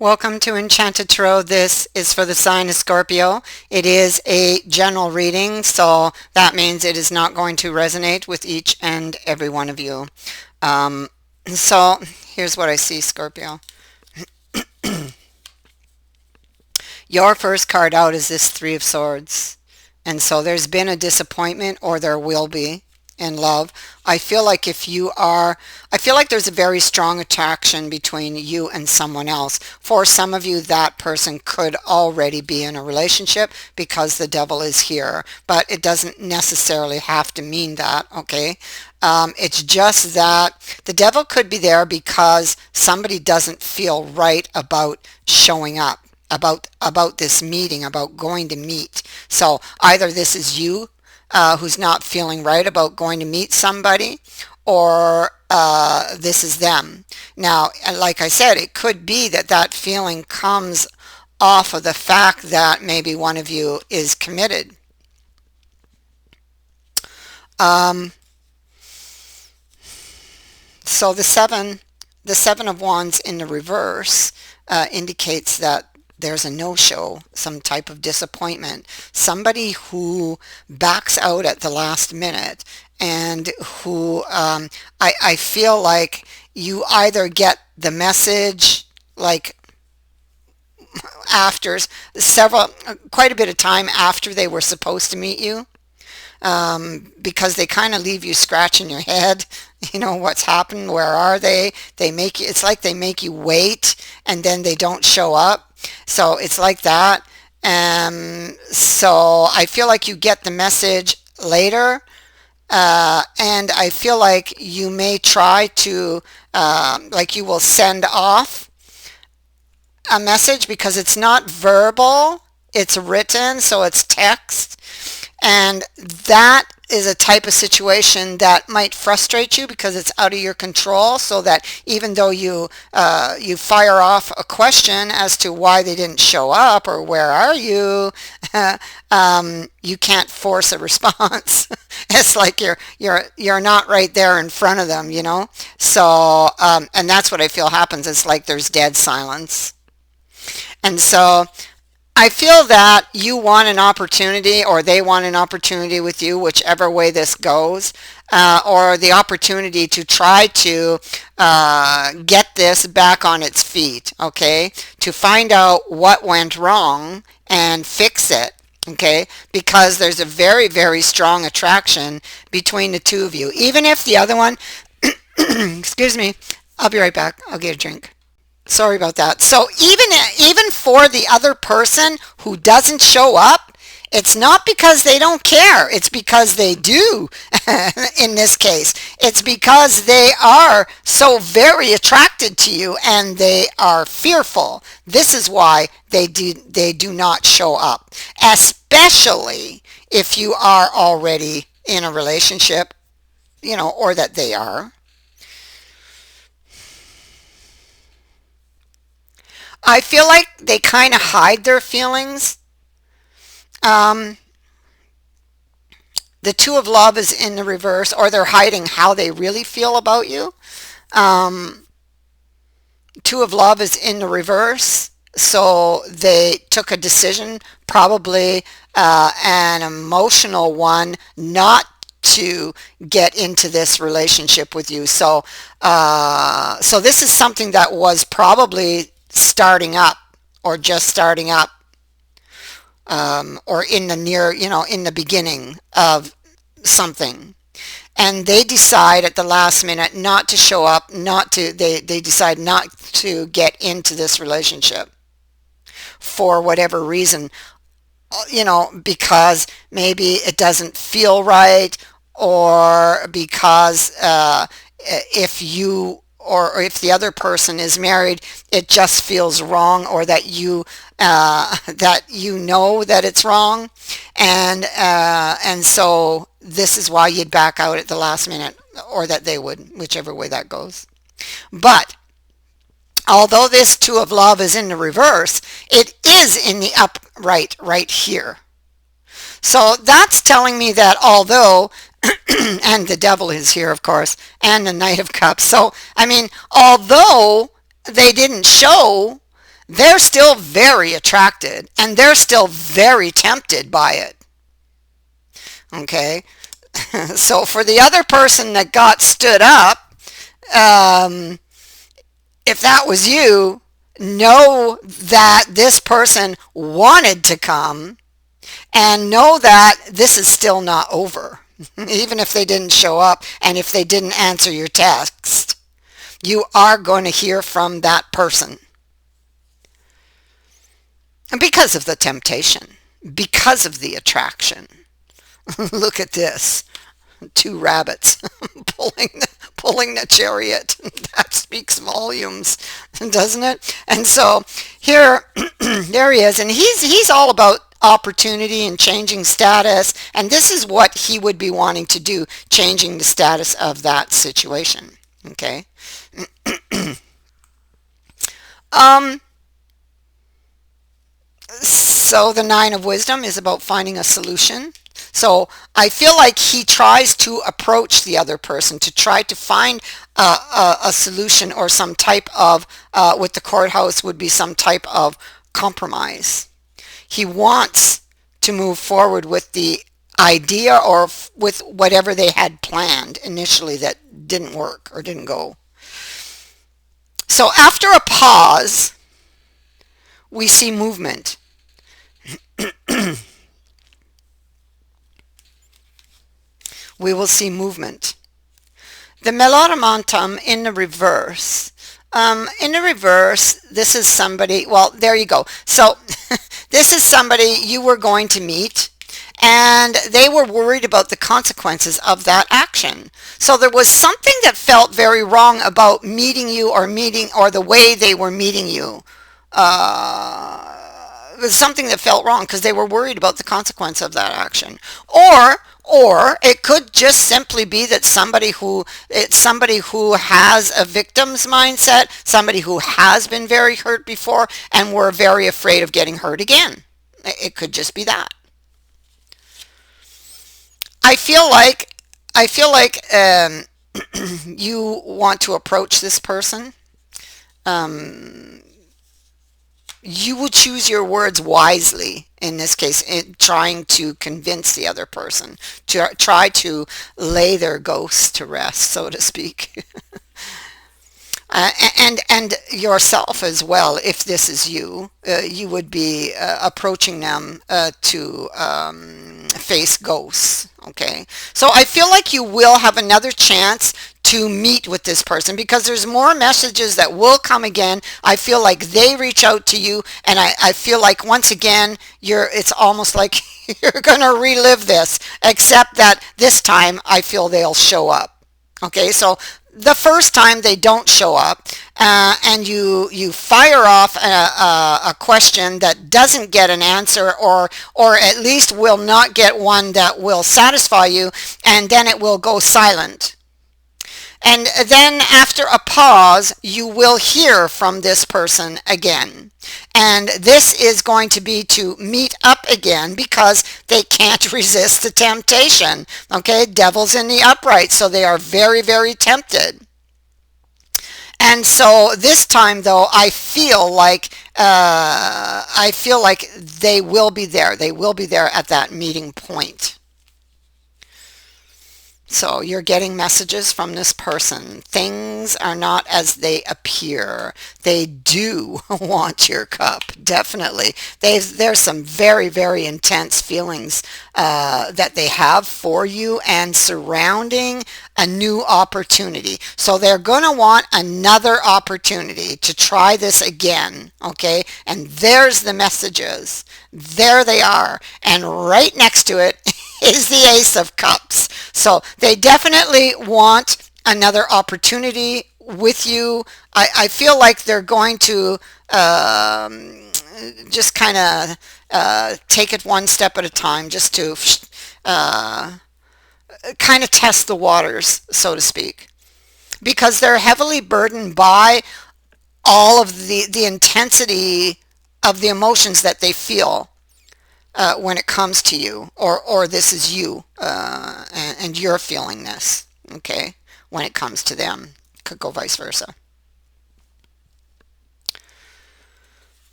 Welcome to Enchanted Tarot. This is for the sign of Scorpio. It is a general reading, so that means it is not going to resonate with each and every one of you. So here's what I see, Scorpio. Your first card out is this Three of Swords. And so there's been a disappointment, or there will be, in love. I feel like there's a very strong attraction between you and someone else. For some of you, that person could already be in a relationship because the devil is here, but it doesn't necessarily have to mean that, okay? It's just that the devil could be there because somebody doesn't feel right about showing up, about this meeting, about going to meet. So either this is you who's not feeling right about going to meet somebody, or this is them. Now, like I said, it could be that that feeling comes off of the fact that maybe one of you is committed. So the seven of wands in the reverse indicates that there's a no-show, some type of disappointment, somebody who backs out at the last minute, and who I feel like you either get the message like after quite a bit of time after they were supposed to meet you, because they kind of leave you scratching your head. You know, what's happened? Where are they? It's like they make you wait, and then they don't show up. So it's like that. So I feel like you get the message later, and I feel like you may try to, like you will send off a message because it's not verbal, it's written, so it's text. And that is a type of situation that might frustrate you because it's out of your control, so that even though you fire off a question as to why they didn't show up or where are you, you can't force a response. It's like you're not right there in front of them, you know. So and that's what I feel happens. It's like there's dead silence. And so I feel that you want an opportunity, or they want an opportunity with you, whichever way this goes, or the opportunity to try to get this back on its feet, okay? To find out what went wrong and fix it, okay? Because there's a very, very strong attraction between the two of you. Even if the other one, excuse me, I'll be right back. I'll get a drink. Sorry about that. So even for the other person who doesn't show up, it's not because they don't care. It's because they do. In this case, it's because they are so very attracted to you and they are fearful. This is why they do not show up, especially if you are already in a relationship, you know, or that they are. I feel like they kind of hide their feelings. Um, the Two of Love is in the reverse, or they're hiding how they really feel about you. Um, Two of Love is in the reverse, so they took a decision, probably an emotional one, not to get into this relationship with you. So this is something that was probably starting up, or just starting up, or in the near, you know, in the beginning of something. And they decide at the last minute not to show up, they decide not to get into this relationship for whatever reason, you know, because maybe it doesn't feel right, or because if you or if the other person is married, it just feels wrong, or that you know that it's wrong, and so this is why you'd back out at the last minute, or that they would, whichever way that goes. But although this Two of Love is in the reverse, it is in the upright right here. So that's telling me that although, and the devil is here, of course, and the Knight of Cups. So, I mean, although they didn't show, they're still very attracted and they're still very tempted by it. Okay, so for the other person that got stood up, um, if that was you, know that this person wanted to come and know that this is still not over. Even if they didn't show up and if they didn't answer your text, you are going to hear from that person. And because of the temptation, because of the attraction. Look at this. Two rabbits pulling the chariot. That speaks volumes, doesn't it? And so here there he is, and he's all about opportunity and changing status, and this is what he would be wanting to do, changing the status of that situation. Okay. So the Nine of Wisdom is about finding a solution. So I feel like he tries to approach the other person to try to find a solution or some type of, with the courthouse would be some type of compromise. He wants to move forward with the idea or with whatever they had planned initially that didn't work or didn't go. So after a pause, we see movement. We will see movement. The Melodimantum in the reverse. This is somebody, well, there you go. So this is somebody you were going to meet, and they were worried about the consequences of that action. So there was something that felt very wrong about meeting you or the way they were meeting you. It was something that felt wrong because they were worried about the consequence of that action. Or it could just simply be that it's somebody who has a victim's mindset, somebody who has been very hurt before and were very afraid of getting hurt again. It could just be that. I feel like you want to approach this person. You will choose your words wisely in this case, in trying to convince the other person, to try to lay their ghosts to rest, so to speak. And yourself as well, if this is you, you would be approaching them to face ghosts. Okay, so I feel like you will have another chance to meet with this person because there's more messages that will come again. I feel like they reach out to you, and I feel like once again it's almost like you're gonna relive this, except that this time I feel they'll show up. Okay, so the first time they don't show up, and you fire off a question that doesn't get an answer, or at least will not get one that will satisfy you, and then it will go silent. And then after a pause, you will hear from this person again. And this is going to be to meet up again because they can't resist the temptation. Okay, devil's in the upright, so they are very, very tempted. And so this time, though, I feel like they will be there. They will be there at that meeting point. So you're getting messages from this person. Things are not as they appear. They do want your cup, definitely. There's some very, very intense feelings that they have for you and surrounding a new opportunity. So they're going to want another opportunity to try this again, okay? And there's the messages. There they are. And right next to it is the Ace of Cups. So they definitely want another opportunity with you. I feel like they're going to just kind of take it one step at a time, just to kind of test the waters, so to speak, because they're heavily burdened by all of the intensity of the emotions that they feel when it comes to you, or this is you, and you're feeling this, okay, when it comes to them. Could go vice versa.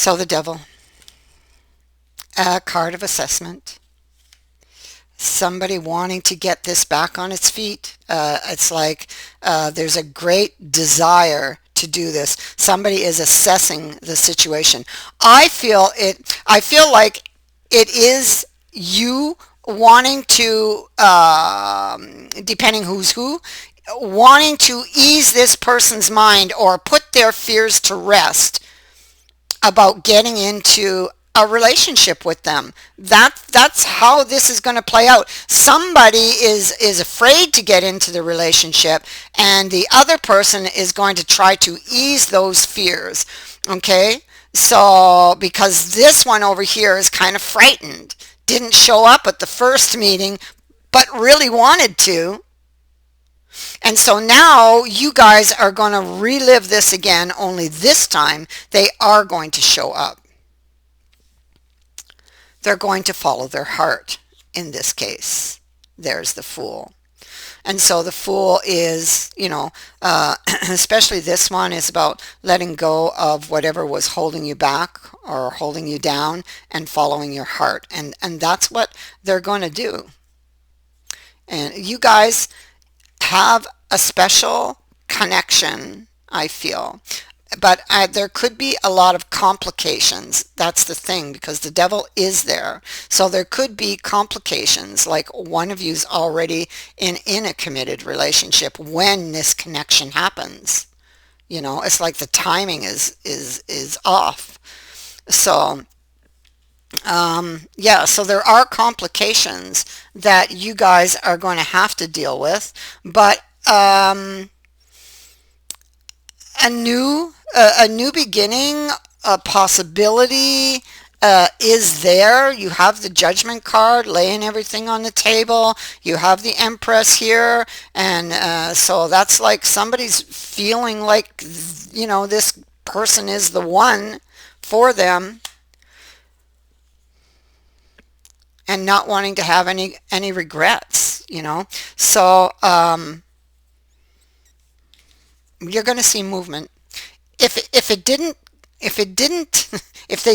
So the devil, a card of assessment, somebody wanting to get this back on its feet. It's like there's a great desire to do this. Somebody is assessing the situation. I feel like it is you wanting to, depending who's who, wanting to ease this person's mind or put their fears to rest about getting into a relationship with them. That's how this is going to play out. Somebody is afraid to get into the relationship, and the other person is going to try to ease those fears. Okay? So because this one over here is kind of frightened, didn't show up at the first meeting, but really wanted to. And so now you guys are going to relive this again, only this time they are going to show up. They're going to follow their heart in this case. There's the Fool. And so the Fool is, especially this one is about letting go of whatever was holding you back or holding you down and following your heart. And that's what they're going to do. And you guys have a special connection, I feel. But there could be a lot of complications. That's the thing, because the devil is there. So there could be complications, like one of you's already in a committed relationship when this connection happens. It's like the timing is off. So yeah, so there are complications that you guys are going to have to deal with, but a new beginning, a possibility is there. You have the Judgment card laying everything on the table. You have the Empress here, and so that's like somebody's feeling like this person is the one for them, and not wanting to have any regrets. So you're going to see movement. If they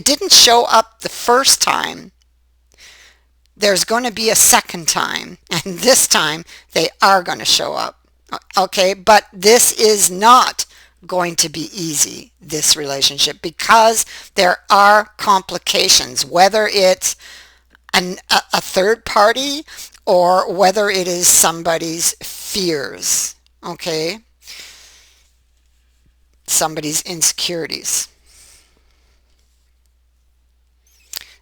didn't show up the first time, there's going to be a second time, and this time they are going to show up. Okay, but this is not going to be easy, this relationship, because there are complications, whether it's a third party or whether it is somebody's fears. Okay, somebody's insecurities.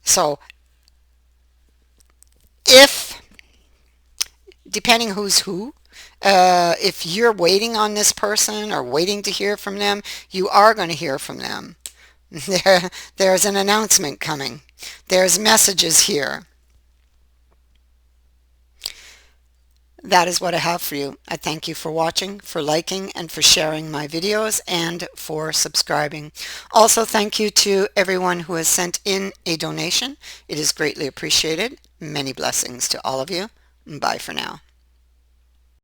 So depending who's who, if you're waiting on this person or waiting to hear from them, you are going to hear from them. There's an announcement coming. There's messages here. That is what I have for you. I thank you for watching, for liking, and for sharing my videos, and for subscribing. Also, thank you to everyone who has sent in a donation. It is greatly appreciated. Many blessings to all of you. Bye for now.